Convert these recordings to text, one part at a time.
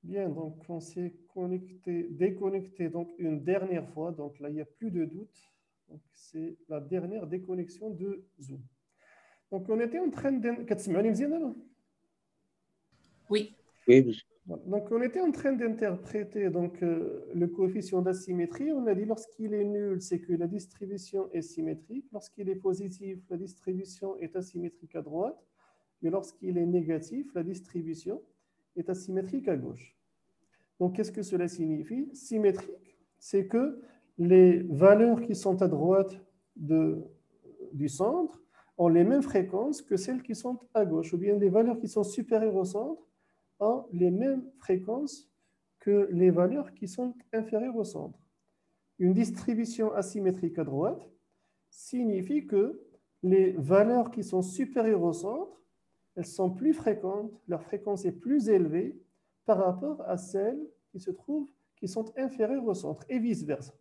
Bien, donc on s'est déconnecté donc une dernière fois. Donc là, il n'y a plus de doute. Donc c'est la dernière déconnexion de Zoom. Donc on était en train de... كتسمعوني مزيان دابا؟ Oui. Oui, Donc on était en train d'interpréter donc le coefficient d'asymétrie. On a dit lorsqu'il est nul, c'est que la distribution est symétrique. Lorsqu'il est positif, la distribution est asymétrique à droite. Et lorsqu'il est négatif, la distribution est asymétrique à gauche. Donc, qu'est-ce que cela signifie? Symétrique, c'est que les valeurs qui sont à droite du centre ont les mêmes fréquences que celles qui sont à gauche, ou bien les valeurs qui sont supérieures au centre ont les mêmes fréquences que les valeurs qui sont inférieures au centre. Une distribution asymétrique à droite signifie que les valeurs qui sont supérieures au centre, elles sont plus fréquentes, leur fréquence est plus élevée par rapport à celles qui sont inférieures au centre et vice-versa.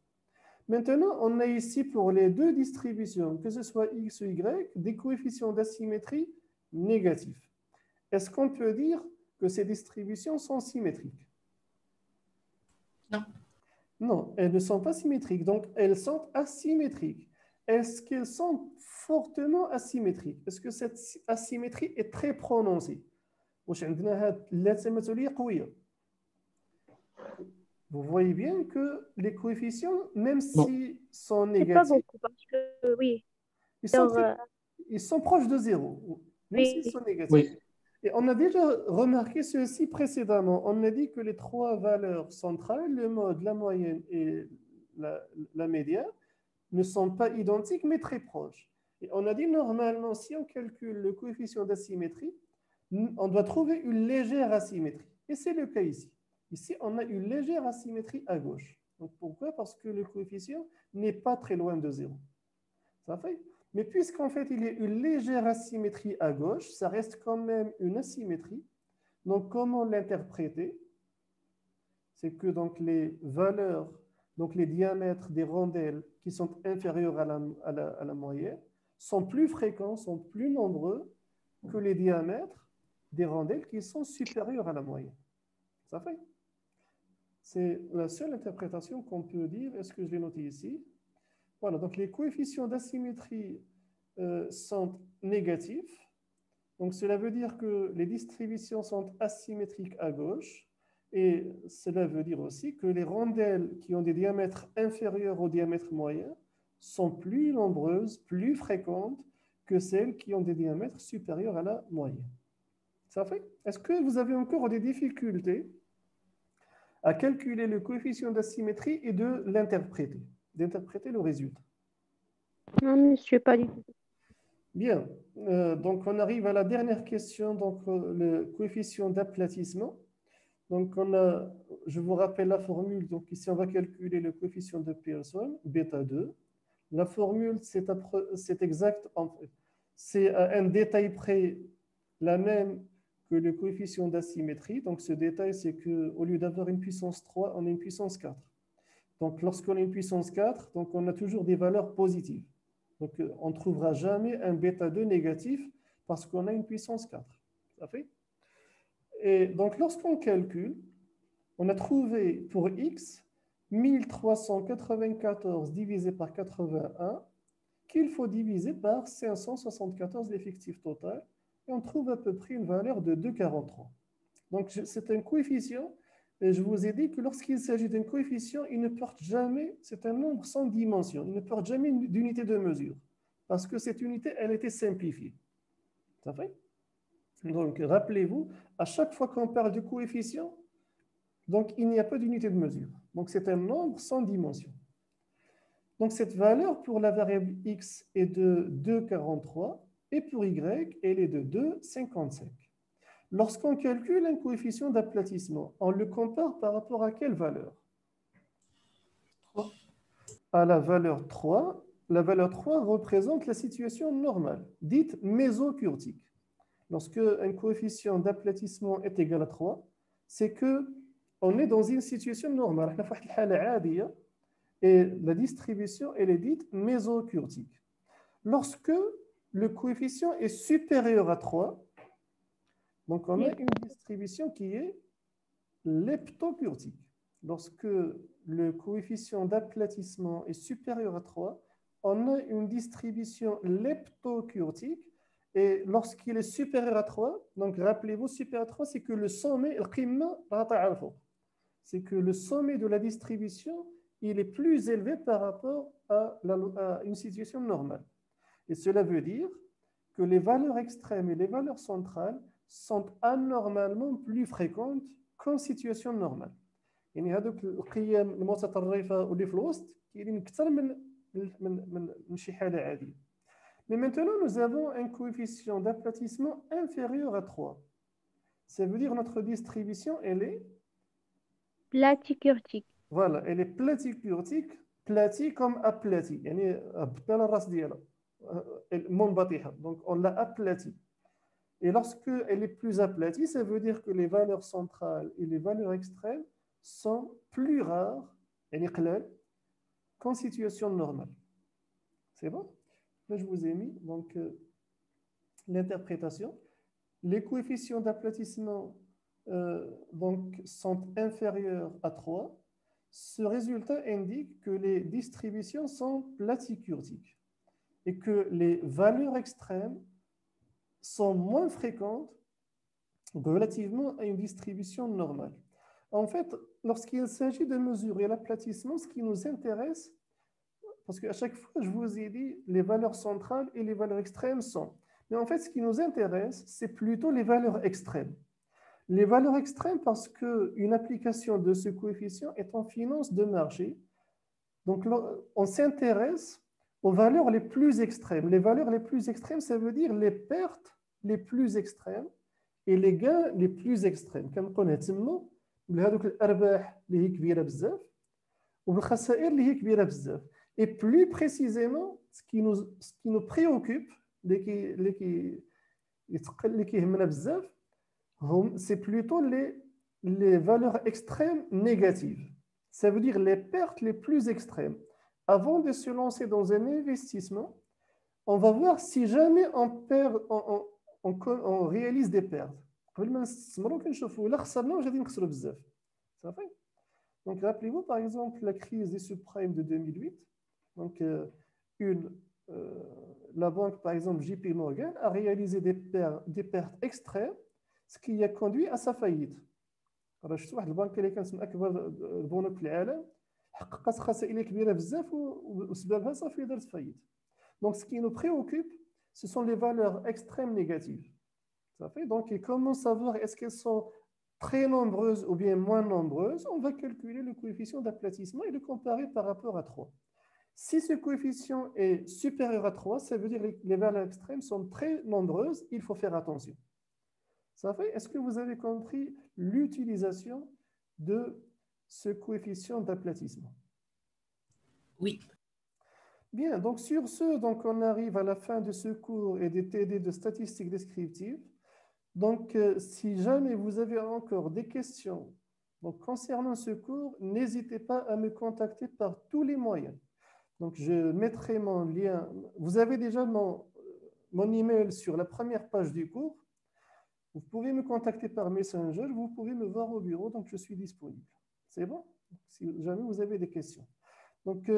Maintenant, on a ici pour les deux distributions, que ce soit x ou y, des coefficients d'asymétrie négatifs. Est-ce qu'on peut dire que ces distributions sont symétriques? Non. Non, elles ne sont pas symétriques, donc elles sont asymétriques. Est-ce qu'elles sont fortement asymétriques? Est-ce que cette asymétrie est très prononcée? Vous voyez bien que les coefficients, même s'ils sont C'est pas négatifs, beaucoup parce que oui. ils sont proches de zéro, même s'ils Oui. sont négatifs. oui. Et on a déjà remarqué ceci précédemment. On a dit que les trois valeurs centrales, le mode, la moyenne et la médiane, ne sont pas identiques, mais très proches. Et on a dit normalement, si on calcule le coefficient d'asymétrie, on doit trouver une légère asymétrie. Et c'est le cas ici. Ici, on a une légère asymétrie à gauche. Donc, pourquoi? Parce que le coefficient n'est pas très loin de zéro. Ça fait? Mais puisqu'en fait, il y a une légère asymétrie à gauche, ça reste quand même une asymétrie. Donc, comment l'interpréter? C'est que donc, les valeurs, donc les diamètres des rondelles qui sont inférieurs à la moyenne sont plus fréquents, sont plus nombreux que les diamètres des rondelles qui sont supérieurs à la moyenne. Ça fait? C'est la seule interprétation qu'on peut dire. Est-ce que je l'ai noté ici? Voilà, donc les coefficients d'asymétrie sont négatifs. Donc cela veut dire que les distributions sont asymétriques à gauche. Et cela veut dire aussi que les rondelles qui ont des diamètres inférieurs au diamètre moyen sont plus nombreuses, plus fréquentes que celles qui ont des diamètres supérieurs à la moyenne. Ça fait? Est-ce que vous avez encore des difficultés à calculer le coefficient d'asymétrie et de l'interpréter, d'interpréter le résultat? Non, monsieur, pas du tout. Bien, donc on arrive à la dernière question, donc le coefficient d'aplatissement. Donc je vous rappelle la formule, donc ici on va calculer le coefficient de Pearson, bêta 2. La formule, c'est exact, en fait. C'est à un détail près la même que le coefficient d'asymétrie. Donc ce détail, c'est qu'au lieu d'avoir une puissance 3, on a une puissance 4. Donc lorsqu'on a une puissance 4, donc on a toujours des valeurs positives. Donc on ne trouvera jamais un bêta 2 négatif parce qu'on a une puissance 4. Ça fait? Et donc lorsqu'on calcule, on a trouvé pour x 1394 divisé par 81 qu'il faut diviser par 574 l'effectif total et on trouve à peu près une valeur de 2,43. Donc c'est un coefficient et je vous ai dit que lorsqu'il s'agit d'un coefficient, il ne porte jamais, c'est un nombre sans dimension, il ne porte jamais d'unité de mesure parce que cette unité, elle était simplifiée. Ça fait? Donc rappelez-vous, à chaque fois qu'on parle de coefficient, donc il n'y a pas d'unité de mesure. Donc c'est un nombre sans dimension. Donc cette valeur pour la variable x est de 2,43 et pour y, elle est de 2,55. Lorsqu'on calcule un coefficient d'aplatissement, on le compare par rapport à quelle valeur? 3. À la valeur 3. La valeur 3 représente la situation normale, dite mésocurtique. Lorsque un coefficient d'aplatissement est égal à 3, c'est qu'on est dans une situation normale. Et la distribution, elle est dite mésocurtique. Lorsque le coefficient est supérieur à 3, donc on a une distribution qui est leptokurtique. Lorsque le coefficient d'aplatissement est supérieur à 3, on a une distribution leptokurtique. Et lorsqu'il est supérieur à 3, donc rappelez-vous, supérieur à 3, c'est que le sommet, c'est que le sommet de la distribution, il est plus élevé par rapport à une situation normale. Et cela veut dire que les valeurs extrêmes et les valeurs centrales sont anormalement plus fréquentes qu'en situation normale. يعني هذوك القيم المتطرفه واللي في الوسط كاينين اكثر من شي حاله عاديه. Mais maintenant, nous avons un coefficient d'aplatissement inférieur à 3. Ça veut dire que notre distribution, elle est platykurtique. Voilà, elle est platykurtique, platy comme aplati. يعني هبطنا لها الراس ديالها منبطحه. Donc on l'a aplati. Et lorsque elle est plus aplatie, ça veut dire que les valeurs centrales et les valeurs extrêmes sont plus rares, يعني قلال, qu'en situation normale. C'est bon? Là, je vous ai mis donc l'interprétation. Les coefficients d'aplatissement donc, sont inférieurs à 3. Ce résultat indique que les distributions sont platykurtiques et que les valeurs extrêmes sont moins fréquentes relativement à une distribution normale. En fait, lorsqu'il s'agit de mesurer l'aplatissement, ce qui nous intéresse, parce qu'à chaque fois, je vous ai dit les valeurs centrales et les valeurs extrêmes sont. Mais en fait, ce qui nous intéresse, c'est plutôt les valeurs extrêmes. Les valeurs extrêmes parce qu'une application de ce coefficient est en finance de marché. Donc, on s'intéresse aux valeurs les plus extrêmes. Les valeurs les plus extrêmes, ça veut dire les pertes les plus extrêmes et les gains les plus extrêmes. Comme on a dit, بهذوك الأرباح اللي هي كبيرة بزاف وبالخسائر اللي هي كبيرة بزاف. Et plus précisément, ce qui nous préoccupe, c'est plutôt les valeurs extrêmes négatives. Ça veut dire les pertes les plus extrêmes. Avant de se lancer dans un investissement, on va voir si jamais on réalise des pertes. Donc, rappelez-vous par exemple la crise des subprimes de 2008. Donc, la banque, par exemple, JP Morgan, a réalisé des pertes extrêmes, ce qui a conduit à sa faillite. راه شفت واحد البنك اللي كانت من اكبر البنوك في العالم حققت خسائر كبيره بزاف وسببها صافي دارت فايت. Donc, ce qui nous préoccupe, ce sont les valeurs extrêmes négatives. Ça fait donc, et comment savoir est-ce qu'elles sont très nombreuses ou bien moins nombreuses? On va calculer le coefficient d'aplatissement et le comparer par rapport à 3. Si ce coefficient est supérieur à 3, ça veut dire que les valeurs extrêmes sont très nombreuses, il faut faire attention. Ça fait, est-ce que vous avez compris l'utilisation de ce coefficient d'aplatissement? Oui. Bien, donc sur ce, donc on arrive à la fin de ce cours et des TD de statistiques descriptives. Donc, si jamais vous avez encore des questions donc, concernant ce cours, n'hésitez pas à me contacter par tous les moyens. Donc, je mettrai mon lien. Vous avez déjà mon email sur la première page du cours. Vous pouvez me contacter par Messenger. Vous pouvez me voir au bureau. Donc, je suis disponible. C'est bon? Si jamais vous avez des questions. Donc,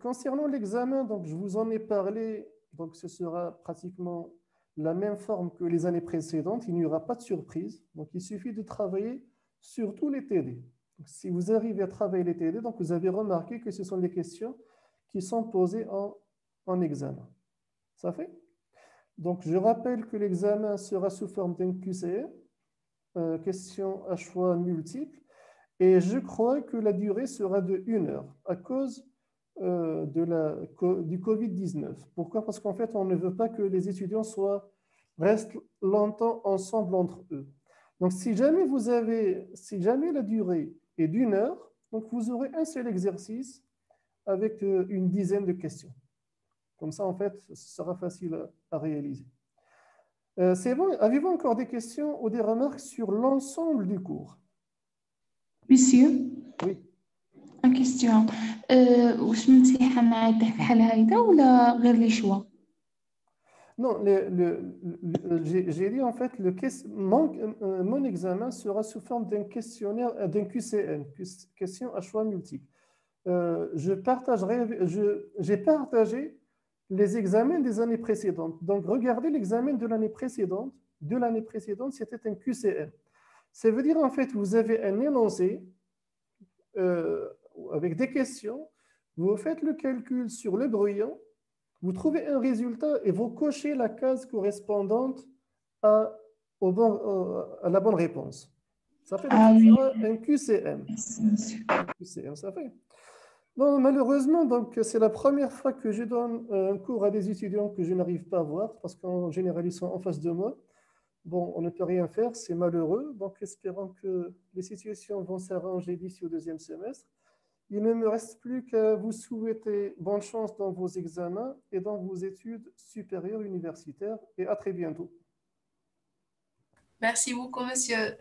concernant l'examen, donc, je vous en ai parlé. Donc, ce sera pratiquement la même forme que les années précédentes. Il n'y aura pas de surprise. Donc, il suffit de travailler sur tous les TD. Donc, si vous arrivez à travailler les TD, donc vous avez remarqué que ce sont les questions qui sont posées en examen. Ça fait? Donc, je rappelle que l'examen sera sous forme d'un QCM, questions à choix multiples, et je crois que la durée sera de 1 heure à cause du Covid-19. Pourquoi? Parce qu'en fait, on ne veut pas que les étudiants restent longtemps ensemble entre eux. Donc, si jamais la durée est d'1 heure, donc vous aurez un seul exercice avec une dizaine de questions. Comme ça, en fait, ce sera facile à réaliser. C'est bon? Avez-vous encore des questions ou des remarques sur l'ensemble du cours? Monsieur, Oui. une question. واش الامتحان عاد بحال هيدا ولا غير لي شوا؟ Non, j'ai dit en fait, mon examen sera sous forme d'un questionnaire, d'un QCM, question à choix multiples. J'ai partagé les examens des années précédentes. Donc, regardez l'examen de l'année précédente. De l'année précédente, c'était un QCM. Ça veut dire en fait, vous avez un énoncé avec des questions, vous faites le calcul sur le brouillon, vous trouvez un résultat et vous cochez la case correspondante à la bonne réponse. Ça fait donc Ah oui. un QCM. Merci, monsieur. QCM, ça fait. Non, malheureusement, donc c'est la première fois que je donne un cours à des étudiants que je n'arrive pas à voir parce qu'en général, ils sont en face de moi. Bon, on ne peut rien faire, c'est malheureux. Donc, espérons que les situations vont s'arranger d'ici au deuxième semestre. Il ne me reste plus qu'à vous souhaiter bonne chance dans vos examens et dans vos études supérieures universitaires et à très bientôt. Merci beaucoup, monsieur.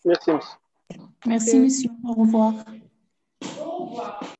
Merci, monsieur. Merci, monsieur. Au revoir. Au revoir.